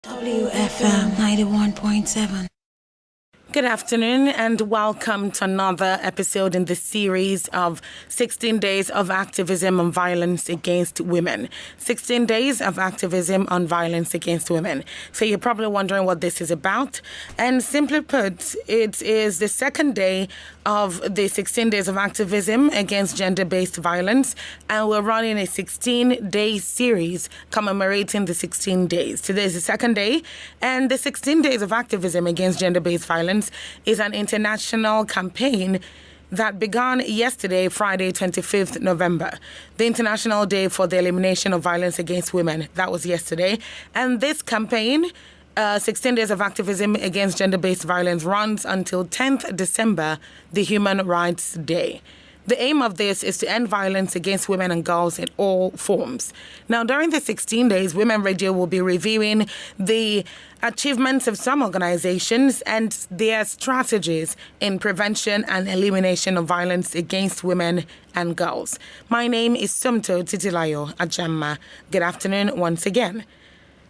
WFM 91.7. Good afternoon and welcome to another episode in the series of 16 Days of Activism on Violence Against Women. 16 Days of Activism on Violence Against Women. So you're probably wondering what this is about. And simply put, it is the second day of the 16 Days of Activism against gender-based violence. And we're running a 16-day series commemorating the 16 days. Today is the second day. And the 16 Days of Activism against gender-based violence is an international campaign that began yesterday, Friday, 25th November, the International Day for the Elimination of Violence Against Women. That was yesterday. And this campaign, 16 Days of Activism Against Gender-Based Violence, runs until 10th December, the Human Rights Day. The aim of this is to end violence against women and girls in all forms. Now, during the 16 days, Women Radio will be reviewing the achievements of some organizations and their strategies in prevention and elimination of violence against women and girls. My name is Sumto Titilayo Ajamma. Good afternoon once again.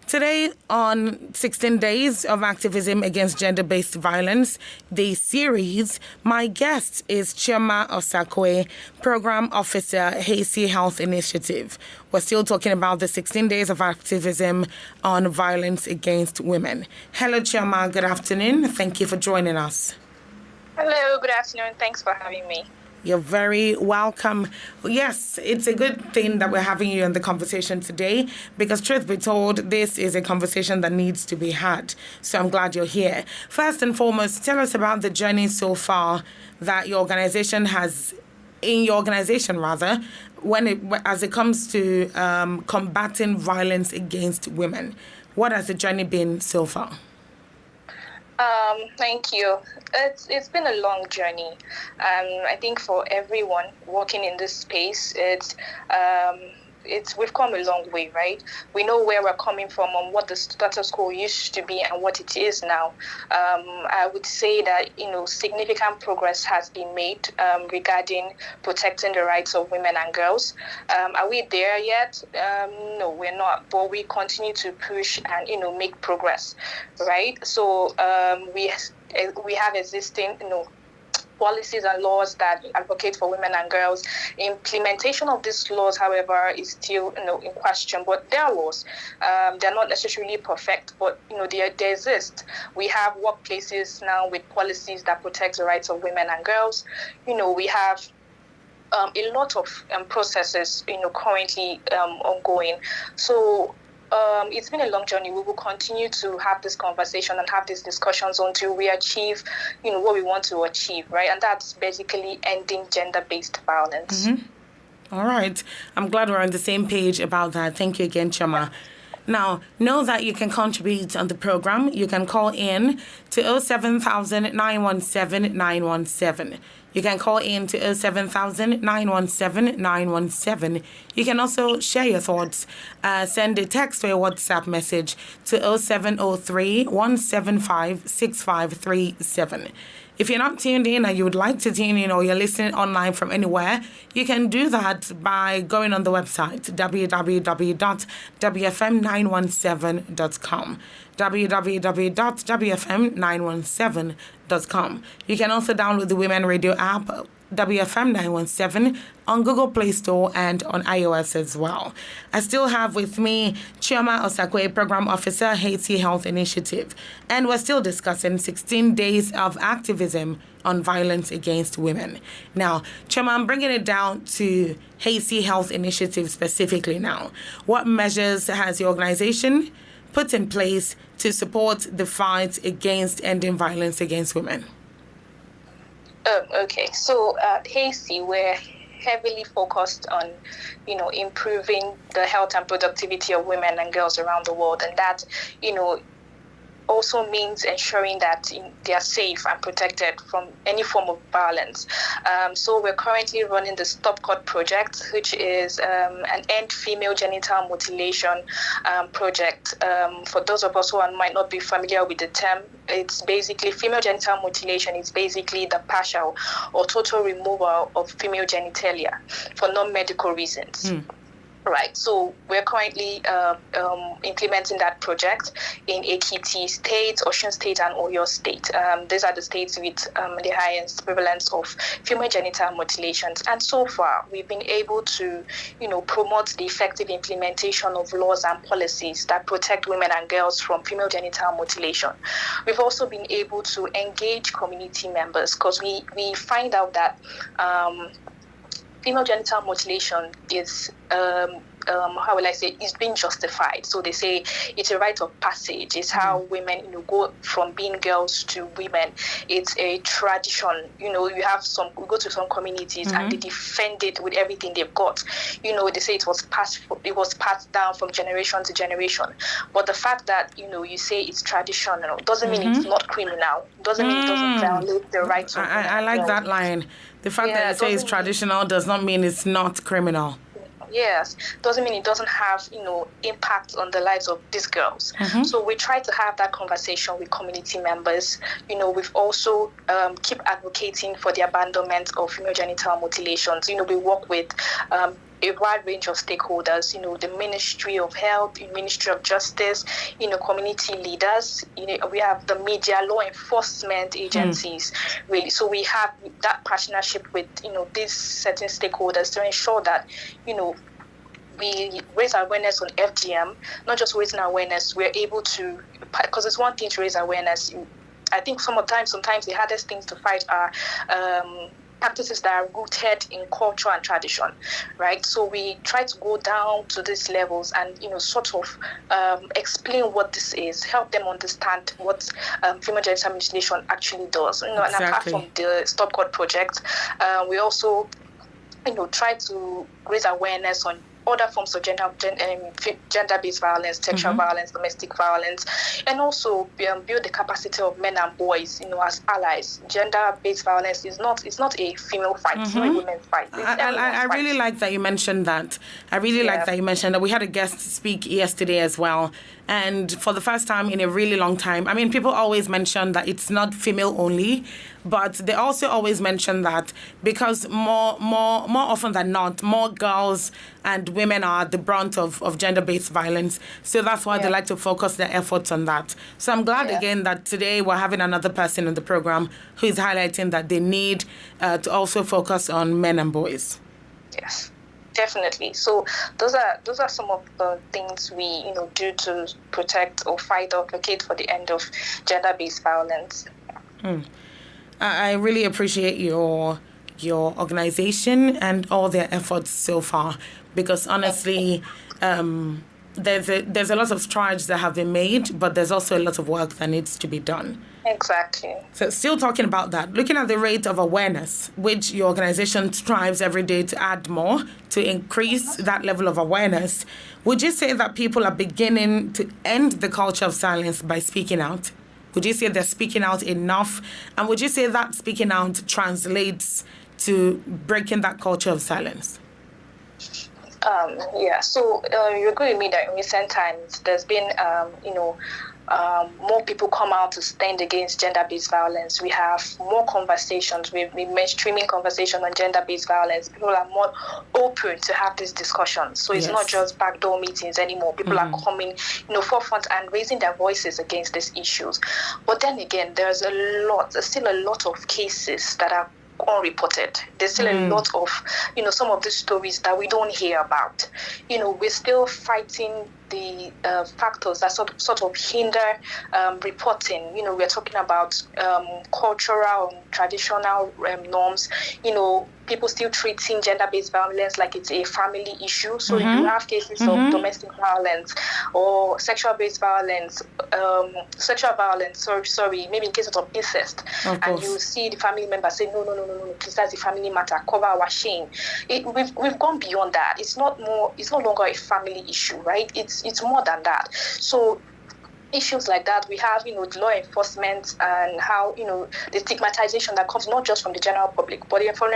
Today, on 16 Days of Activism Against Gender-Based Violence, the series, my guest is Chioma Osakwe, Program Officer, Hazy Health Initiative. We're still talking about the 16 Days of Activism on Violence Against Women. Hello, Chioma. Good afternoon. Thank you for joining us. Hello, good afternoon. Thanks for having me. You're very welcome. Yes, it's a good thing that we're having you in the conversation today because, truth be told, this is a conversation that needs to be had. So I'm glad you're here. First and foremost, tell us about the journey so far that your organization has, as it comes to combating violence against women. What has the journey been so far? Thank you. It's been a long journey. I think for everyone working in this space, we've come a long way, right? We know where we're coming from and what the status quo used to be and what it is now. I would say that, significant progress has been made regarding protecting the rights of women and girls. Are we there yet? No, we're not, but we continue to push and, make progress, right? So we have existing, policies and laws that advocate for women and girls. Implementation of these laws, however, is still in question. But they are laws. They're not necessarily perfect, but they exist. We have workplaces now with policies that protect the rights of women and girls. We have a lot of processes currently ongoing. So it's been a long journey. We will continue to have this conversation and have these discussions until we achieve, what we want to achieve, right? And that's basically ending gender-based violence. Mm-hmm. All right. I'm glad we're on the same page about that. Thank you again, Chioma. Now, know that you can contribute on the program. You can call in to 07000 917 917. You can call in to 07000 917 917. You can also share your thoughts. Send a text or a WhatsApp message to 0703 175 6537. If you're not tuned in and you would like to tune in or you're listening online from anywhere, you can do that by going on the website, www.wfm917.com. www.wfm917.com. You can also download the Women Radio app, WFM 917, on Google Play Store and on iOS as well. I still have with me Chioma Osakwe, Program Officer, Hazy Health Initiative. And we're still discussing 16 Days of Activism on Violence Against Women. Now, Chioma, I'm bringing it down to Hazy Health Initiative specifically now. What measures has your organization put in place to support the fight against ending violence against women? Okay, so Hazy, we're heavily focused on, improving the health and productivity of women and girls around the world, and that, also means ensuring that they are safe and protected from any form of violence. So we're currently running the Stop Cut project, which is an End Female Genital Mutilation project. For those of us who might not be familiar with the term, it's basically female genital mutilation is basically the partial or total removal of female genitalia for non-medical reasons. Right, so we're currently implementing that project in Ekiti State, Osun State, and Oyo State. These are the states with the highest prevalence of female genital mutilations. And so far, we've been able to, promote the effective implementation of laws and policies that protect women and girls from female genital mutilation. We've also been able to engage community members because we find out that female genital mutilation is, how will I say, is being justified. So they say it's a rite of passage. It's how women, go from being girls to women. It's a tradition. We go to some communities and they defend it with everything they've got. They say it was passed down from generation to generation. But the fact that, you say it's traditional doesn't mean it's not criminal. Doesn't mean it doesn't violate the rights of women. I like that line. The fact that you say it's traditional does not mean it's not criminal. Yes, doesn't mean it doesn't have, impact on the lives of these girls. So we try to have that conversation with community members. We've also keep advocating for the abandonment of female genital mutilations. We work with a wide range of stakeholders, the Ministry of Health, the Ministry of Justice, community leaders. We have the media, law enforcement agencies, really. So we have that partnership with, these certain stakeholders to ensure that, we raise awareness on FGM, not just raising awareness, we're able to, because it's one thing to raise awareness. I think sometimes the hardest things to fight are practices that are rooted in culture and tradition, right? So we try to go down to these levels and, sort of explain what this is, help them understand what female genital mutilation actually does. And apart from the Stop God project, we also, try to raise awareness on other forms of gender-based violence, sexual violence, domestic violence, and also build the capacity of men and boys, as allies. Gender-based violence is not a female fight, it's not a women's fight. I really like that you mentioned that. I really like that you mentioned that. We had a guest speak yesterday as well, and for the first time in a really long time, I mean, people always mention that it's not female only, but they also always mention that because more often than not, more girls and women are the brunt of gender-based violence. So that's why they like to focus their efforts on that. So I'm glad again that today we're having another person in the program who is highlighting that they need to also focus on men and boys. Yes, definitely. So those are some of the things we do to protect or fight or advocate for the end of gender-based violence. I really appreciate your organization and all their efforts so far, because honestly, there's a lot of strides that have been made, but there's also a lot of work that needs to be done. Exactly. So still talking about that, looking at the rate of awareness, which your organization strives every day to add more, to increase that level of awareness, would you say that people are beginning to end the culture of silence by speaking out? Would you say they're speaking out enough? And would you say that speaking out translates to breaking that culture of silence? So you agree with me that in recent times there's been, more people come out to stand against gender-based violence. We have more conversations. We've been mainstreaming conversation on gender-based violence. People are more open to have these discussions. So it's not just backdoor meetings anymore. People are coming, forefront and raising their voices against these issues. But then again, there's still a lot of cases that are unreported. There's still a lot of, some of these stories that we don't hear about. We're still fighting the factors that sort of hinder reporting. We're talking about cultural and traditional norms. People still treating gender-based violence like it's a family issue. So you have cases of domestic violence or sexual-based violence, maybe in cases of incest. And you see the family member say, no, please, that's a family matter, cover our shame. We've gone beyond that. It's no longer a family issue, right? It's more than that. So issues like that, we have, the law enforcement and how, the stigmatization that comes not just from the general public, but from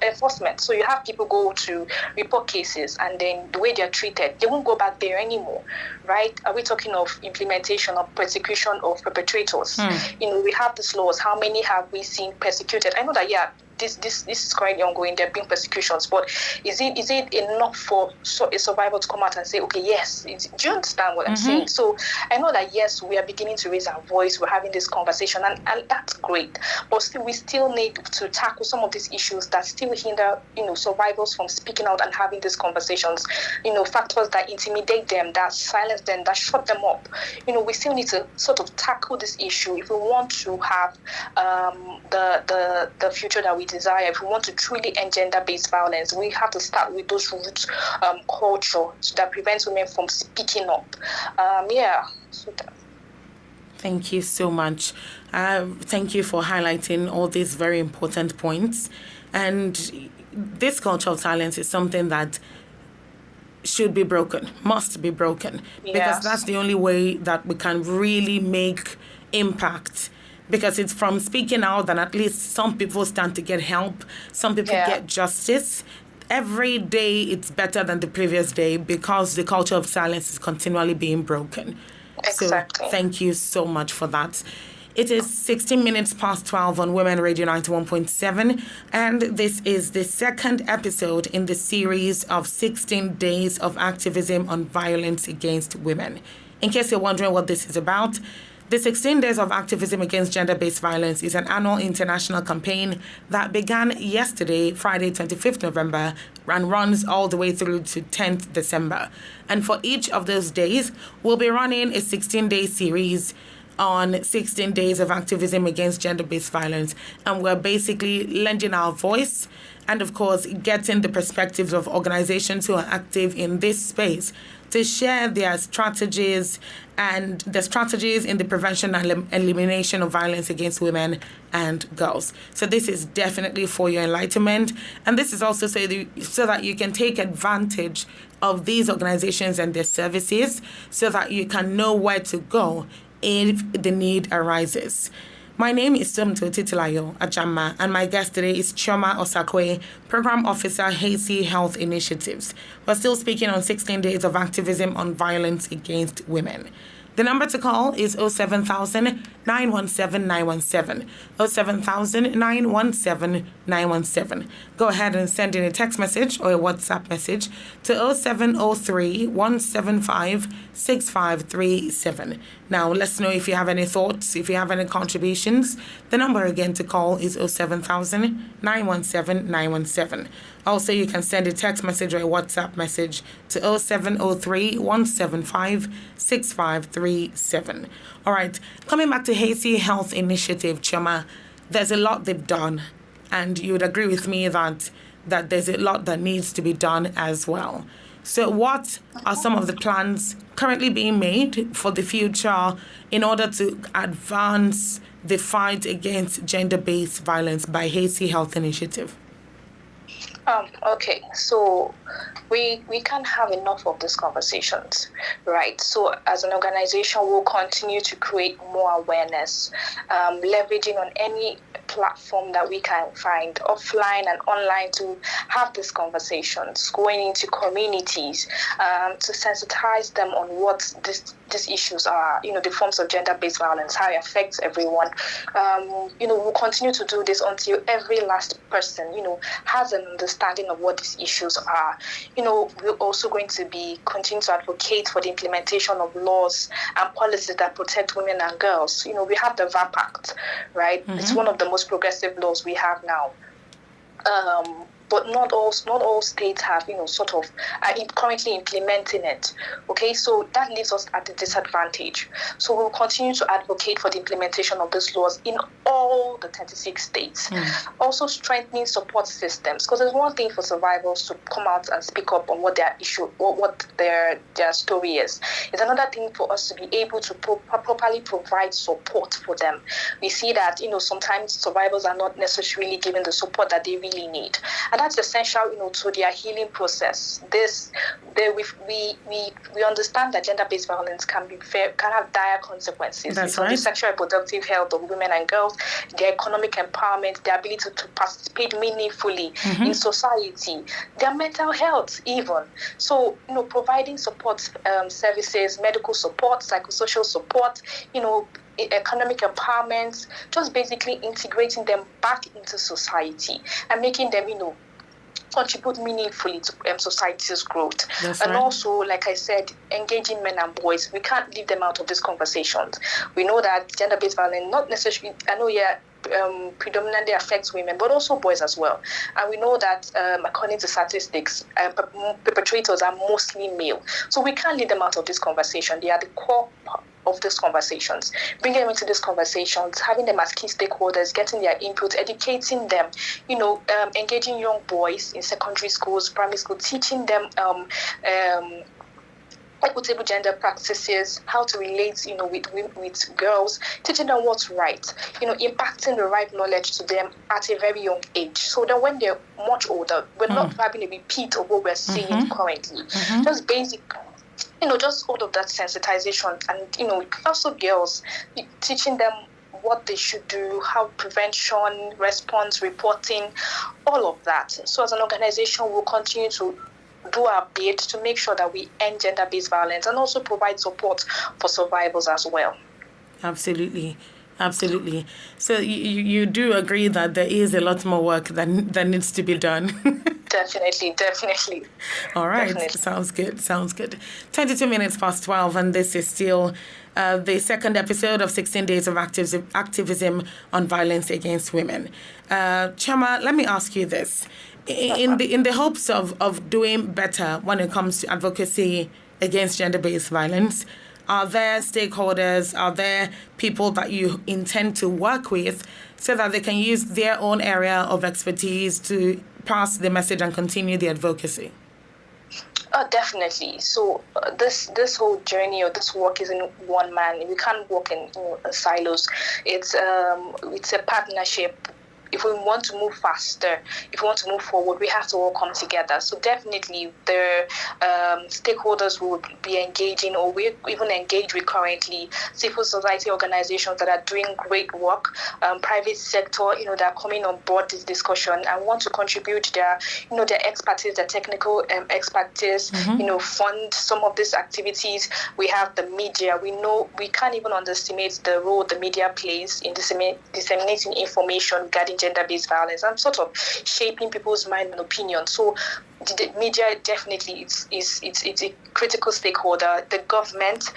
enforcement. So you have people go to report cases and then the way they're treated, they won't go back there anymore, right? Are we talking of implementation of persecution of perpetrators? We have these laws. How many have we seen persecuted? I know that, this is currently ongoing. There have been persecutions, but is it enough for a survivor to come out and say, okay, yes? Do you understand what I'm saying? So I know that yes, we are beginning to raise our voice. We're having this conversation, and that's great. But still, we still need to tackle some of these issues that still hinder, survivors from speaking out and having these conversations. Factors that intimidate them, that silence them, that shut them up. We still need to sort of tackle this issue if we want to have the future that we desire. If we want to truly end gender-based violence, we have to start with those roots culture that prevents women from speaking up. Thank you so much. Thank you for highlighting all these very important points. And this culture of silence is something that should be broken, must be broken, because that's the only way that we can really make impact. Because it's from speaking out that at least some people stand to get help, some people get justice. Every day it's better than the previous day because the culture of silence is continually being broken. Exactly. So thank you so much for that. It is 16 minutes past 12 on Women Radio 91.7, and this is the second episode in the series of 16 Days of Activism on Violence Against Women. In case you're wondering what this is about, the 16 Days of Activism Against Gender-Based Violence is an annual international campaign that began yesterday, Friday, 25th November, and runs all the way through to 10th December. And for each of those days, we'll be running a 16-day series on 16 days of activism against gender-based violence. And we're basically lending our voice and, of course, getting the perspectives of organizations who are active in this space to share their strategies and the strategies in the prevention and elimination of violence against women and girls. So this is definitely for your enlightenment. And this is also so that you can take advantage of these organizations and their services so that you can know where to go if the need arises. My name is Somto Titilayo Ajama, and my guest today is Chioma Osakwe, Program Officer, Haiti Health Initiatives. We're still speaking on 16 Days of Activism on Violence Against Women. The number to call is 07000 917 917. 07000 917 917. Go ahead and send in a text message or a WhatsApp message to 0703 175 6537. Now, let's know if you have any thoughts, if you have any contributions. The number again to call is 07000 917 917. Also, you can send a text message or a WhatsApp message to 0703 175 6537. All right, coming back to Haiti Health Initiative, Chioma, there's a lot they've done, and you would agree with me that there's a lot that needs to be done as well. So what are some of the plans currently being made for the future in order to advance the fight against gender-based violence by Haiti Health Initiative? Okay, so we can't have enough of these conversations, right? So as an organization, we'll continue to create more awareness, leveraging on any platform that we can find offline and online to have these conversations, going into communities to sensitize them on what these issues are, the forms of gender-based violence, how it affects everyone. We'll continue to do this until every last person, has an understanding of what these issues are. We're also going to continue to advocate for the implementation of laws and policies that protect women and girls. We have the VAP Act, right? Mm-hmm. It's one of the most progressive laws we have now. But not all states have, are currently implementing it. Okay, so that leaves us at a disadvantage. So we'll continue to advocate for the implementation of these laws in all the 36 states. Also strengthening support systems, because there's one thing for survivors to come out and speak up on what their issue, what their story is. It's another thing for us to be able to properly provide support for them. We see that, sometimes survivors are not necessarily given the support that they really need. And that's essential, to their healing process. We understand that gender-based violence can have dire consequences. That's right. The sexual and reproductive health of women and girls, their economic empowerment, their ability to participate meaningfully in society, their mental health even. So, providing support services, medical support, psychosocial support, economic empowerment, just basically integrating them back into society and making them, contribute meaningfully to society's growth. That's and right. Also, like I said, engaging men and boys. We can't leave them out of these conversations. We know that gender-based violence, not necessarily, predominantly affects women, but also boys as well. And we know that according to statistics, perpetrators are mostly male. So we can't leave them out of this conversation. They are the core of these conversations, bringing them into these conversations, having them as key stakeholders, getting their input, educating them, engaging young boys in secondary schools, primary school, teaching them equitable gender practices, how to relate, with girls, teaching them what's right, impacting the right knowledge to them at a very young age. So that when they're much older, we're not having a repeat of what we're seeing currently. Just basic, just all of that sensitization, and also girls, teaching them what they should do, how prevention, response, reporting, all of that. So as an organization, we'll continue to do our bit to make sure that we end gender-based violence and also provide support for survivors as well. Absolutely. So you do agree that there is a lot more work that needs to be done? Definitely. All right. Definitely. Sounds good. 22 minutes past 12, and this is still the second episode of 16 Days of Activism on Violence Against Women. Chama, let me ask you this. In the hopes of doing better when it comes to advocacy against gender-based violence, are there stakeholders, are there people that you intend to work with so that they can use their own area of expertise to pass the message and continue the advocacy? Oh, definitely. So this whole journey or this work isn't one man. We can't work in silos. It's a partnership. If we want to move faster, if we want to move forward, we have to all come together. So definitely the stakeholders will be engaging, or we even engage with currently civil society organizations that are doing great work, private sector, that are coming on board this discussion and want to contribute their expertise, their technical expertise, fund some of these activities. We have the media. We can't even underestimate the role the media plays in disseminating information regarding gender-based violence and sort of shaping people's mind and opinion. So the media definitely it's a critical stakeholder. The government,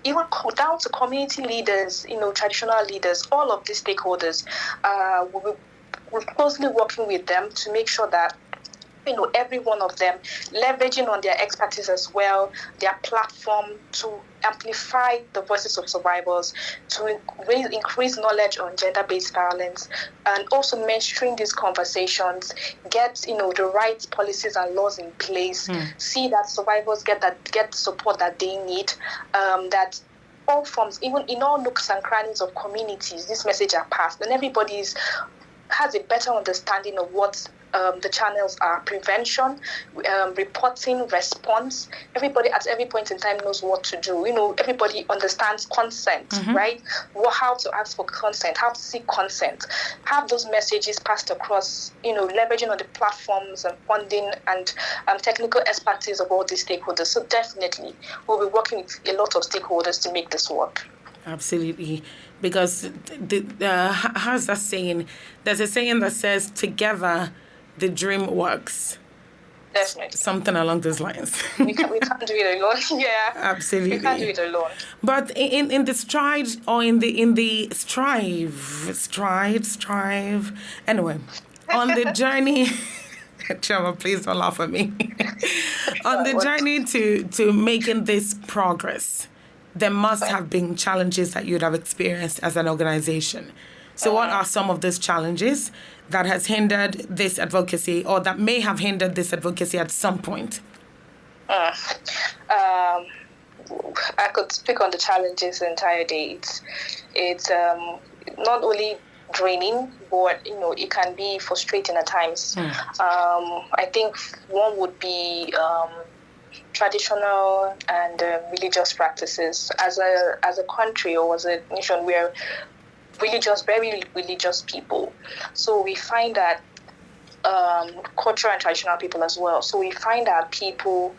even down to community leaders, traditional leaders, all of these stakeholders, we're closely working with them to make sure that every one of them leveraging on their expertise as well, their platform to amplify the voices of survivors, to increase knowledge on gender-based violence, and also mentoring these conversations, get the right policies and laws in place, see that survivors get the support that they need, that all forms, even in all nooks and crannies of communities, this message are passed, and everybody has a better understanding of what the channels are: prevention, reporting, response. Everybody at every point in time knows what to do. Everybody understands consent, right? How to ask for consent, how to seek consent. Have those messages passed across, leveraging on the platforms and funding and technical expertise of all these stakeholders. So definitely, we'll be working with a lot of stakeholders to make this work. Absolutely. Because how's that saying? There's a saying that says, together the dream works. Definitely. Something along those lines. we can't do it alone. Yeah. Absolutely. We can't do it alone. But in the stride, or in the strive. Anyway, on the journey, Chama, please don't laugh at me. On the journey to making this progress, there must have been challenges that you'd have experienced as an organization. So what are some of those challenges that has hindered this advocacy, or that may have hindered this advocacy at some point? I could speak on the challenges the entire day. It's not only draining, but it can be frustrating at times. I think one would be traditional and religious practices. As a country or as a nation, we're very religious people. So we find that cultural and traditional people as well. So we find that people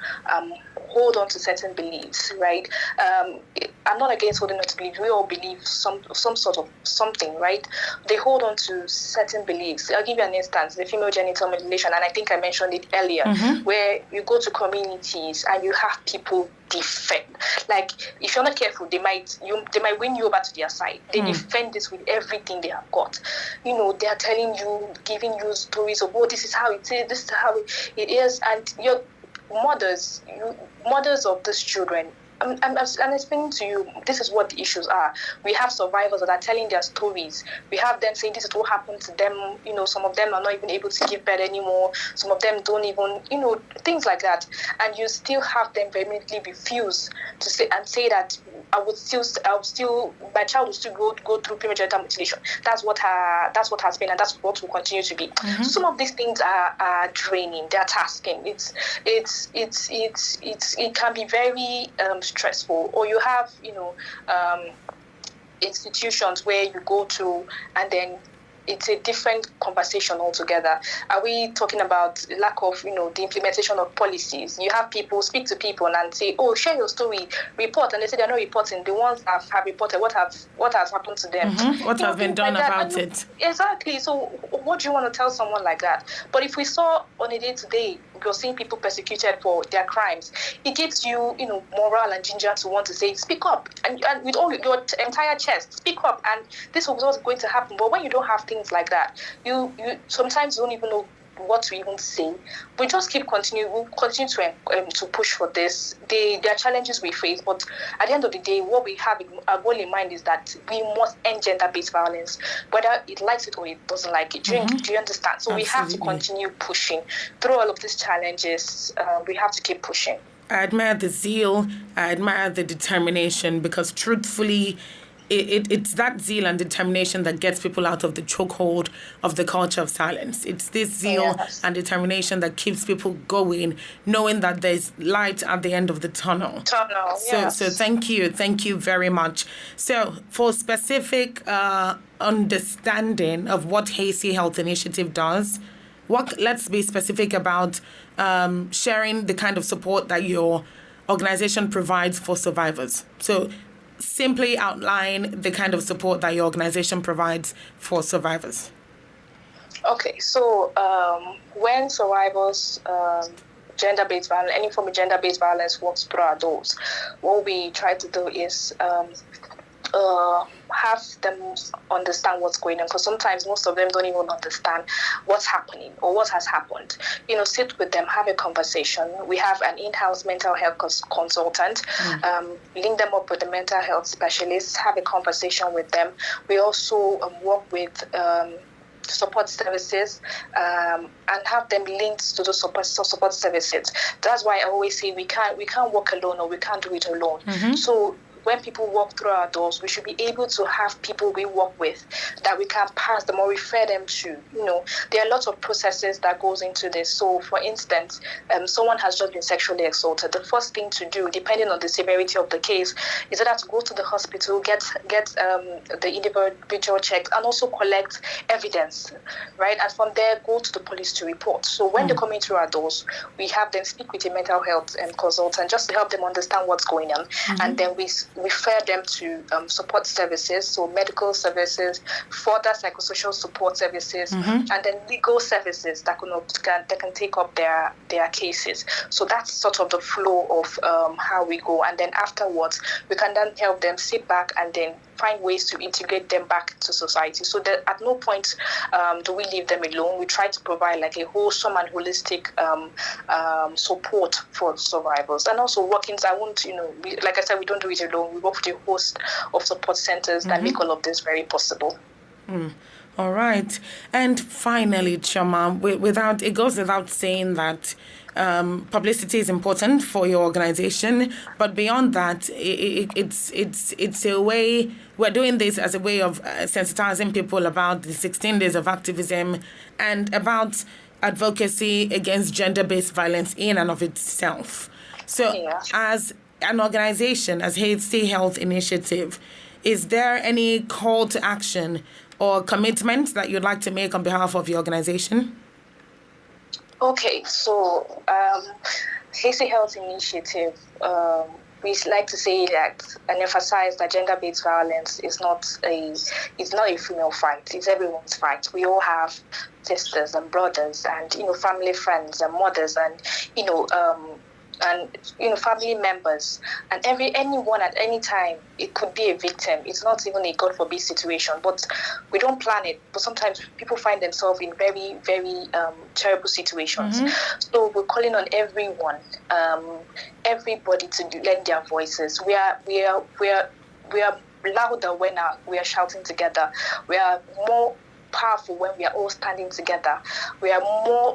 hold on to certain beliefs, right? I'm not against holding on to beliefs. We all believe some sort of something, right? They hold on to certain beliefs. I'll give you an instance, the female genital mutilation, and I think I mentioned it earlier, where you go to communities and you have people defend. Like, if you're not careful, they might win you over to their side. They defend this with everything they have got. They are telling you, giving you stories of, this is how it is, this is how it is, and your mothers of these children. I'm explaining to you, this is what the issues are. We have survivors that are telling their stories. We have them saying this is what happened to them. Some of them are not even able to give birth anymore. Some of them don't even, things like that. And you still have them vehemently refuse to say that my child will still go through premature genital mutilation. That's what has been, and that's what will continue to be. So some of these things are draining. They're tasking. It can be very stressful. Or you have institutions where you go to and then it's a different conversation altogether. Are we talking about lack of, the implementation of policies? You have people speak to people and say, share your story, report, and they say they're not reporting. The ones that have reported what has happened to them. What has been done about it? Exactly. So what do you want to tell someone like that? But if we saw on a day-to-day, you're seeing people persecuted for their crimes, it gives you, morale and ginger to want to say, speak up, and with all your entire chest, speak up, and this was what's going to happen. But when you don't have things like that, you sometimes don't even know what to even say. We just we'll continue to push for this. There are challenges we face, but at the end of the day, what we have our goal in mind is that we must end gender-based violence, whether it likes it or it doesn't like it. Do you understand? So Absolutely. We have to continue pushing through all of these challenges. We have to keep pushing. I admire the zeal. I admire the determination, because truthfully, it's that zeal and determination that gets people out of the chokehold of the culture of silence. It's this zeal and determination that keeps people going, knowing that there's light at the end of the tunnel. So thank you very much. So for specific understanding of what Hasty Health Initiative does, let's be specific about sharing the kind of support that your organization provides for survivors. So simply outline the kind of support that your organization provides for survivors. Okay, so when survivors, gender-based violence, any form of gender-based violence works through our doors, what we try to do is have them understand what's going on, because sometimes most of them don't even understand what's happening or what has happened. Sit with them, have a conversation. We have an in-house mental health consultant, link them up with the mental health specialists, have a conversation with them. We also work with support services and have them linked to the support services. That's why I always say we can't work alone, or we can't do it alone. So when people walk through our doors, we should be able to have people we work with that we can pass them or refer them to. There are lots of processes that goes into this. So, for instance, someone has just been sexually assaulted. The first thing to do, depending on the severity of the case, is that to go to the hospital, get the individual checked, and also collect evidence, right? And from there, go to the police to report. So when they come in through our doors, we have them speak with a mental health consultant just to help them understand what's going on, and then we refer them to support services, so medical services, further psychosocial support services, and then legal services that can take up their cases. So that's sort of the flow of how we go. And then afterwards, we can then help them sit back and then find ways to integrate them back to society. So that at no point do we leave them alone. We try to provide like a wholesome and holistic support for survivors. And also workings, like I said, we don't do it alone. We work with a host of support centers that make all of this very possible. All right. And finally, Chioma, it goes without saying that publicity is important for your organization, but beyond that, it's a way. We're doing this as a way of sensitizing people about the 16 days of activism and about advocacy against gender-based violence in and of itself. So, as an organization, as Hasty Health Initiative, is there any call to action or commitment that you'd like to make on behalf of your organization? Okay, so Hasty Health Initiative, we like to say that and emphasize that gender-based violence is not a female fight. It's everyone's fight. We all have sisters and brothers, and family friends and mothers, and family members, and anyone at any time. It could be a victim. It's not even a God forbid situation, but we don't plan it. But sometimes people find themselves in very, very terrible situations. So we're calling on everyone, everybody to lend their voices. We are louder when we are shouting together. We are more powerful when we are all standing together. We are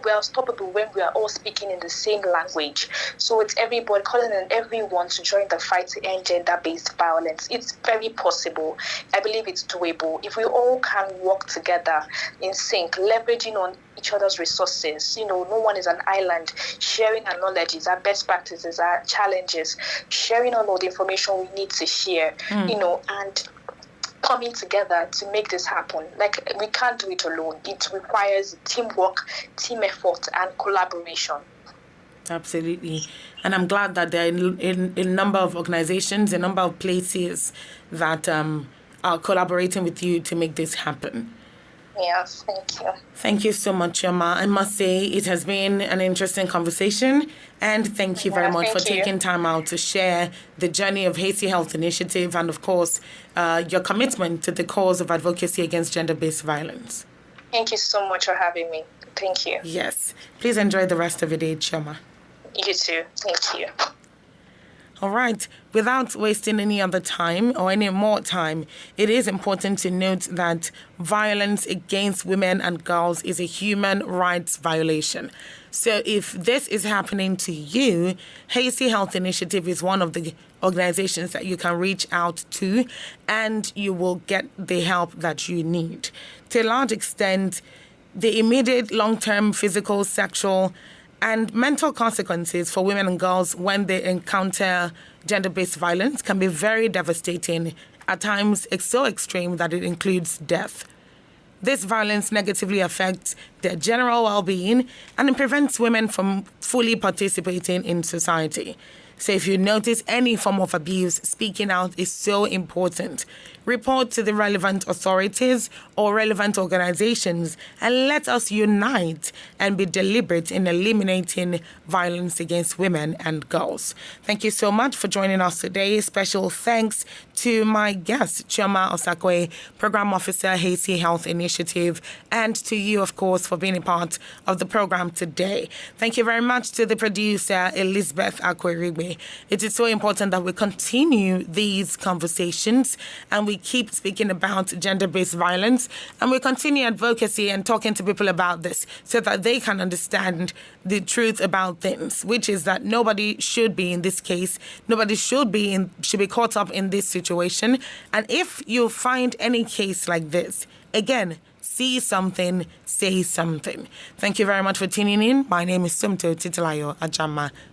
unstoppable when we are all speaking in the same language. So it's everybody, calling on everyone to join the fight to end gender-based violence. It's very possible. I believe it's doable. If we all can work together in sync, leveraging on each other's resources. No one is an island. Sharing our knowledge, our best practices, our challenges, sharing all of the information we need to share, and coming together to make this happen. Like, we can't do it alone. It requires teamwork, team effort, and collaboration. Absolutely. And I'm glad that there are a number of organizations, a number of places that are collaborating with you to make this happen. Yes, thank you. Thank you so much, Chioma. I must say it has been an interesting conversation, and thank you very much for taking time out to share the journey of Hasty Health Initiative and, of course, your commitment to the cause of advocacy against gender-based violence. Thank you so much for having me. Thank you. Yes. Please enjoy the rest of your day, Chioma. You too. Thank you. All right. Without wasting any other time or any more time, it is important to note that violence against women and girls is a human rights violation. So if this is happening to you, Hasty Health Initiative is one of the organizations that you can reach out to, and you will get the help that you need. To a large extent, the immediate long-term physical, sexual, and mental consequences for women and girls when they encounter gender-based violence can be very devastating. At times, it's so extreme that it includes death. This violence negatively affects their general well-being, and it prevents women from fully participating in society. So if you notice any form of abuse, speaking out is so important. Report to the relevant authorities or relevant organizations, and let us unite and be deliberate in eliminating violence against women and girls. Thank you so much for joining us today. Special thanks to my guest, Chioma Osakwe, Program Officer, Hasty Health Initiative, and to you, of course, for being a part of the program today. Thank you very much to the producer, Elizabeth Akwerigbe. It is so important that we continue these conversations and we keep speaking about gender-based violence, and we continue advocacy and talking to people about this so that they can understand the truth about things, which is that nobody should be in this case, nobody should be caught up in this situation. And if you find any case like this, again, see something, say something. Thank you very much for tuning in. My name is Sumto Titilayo Ajama.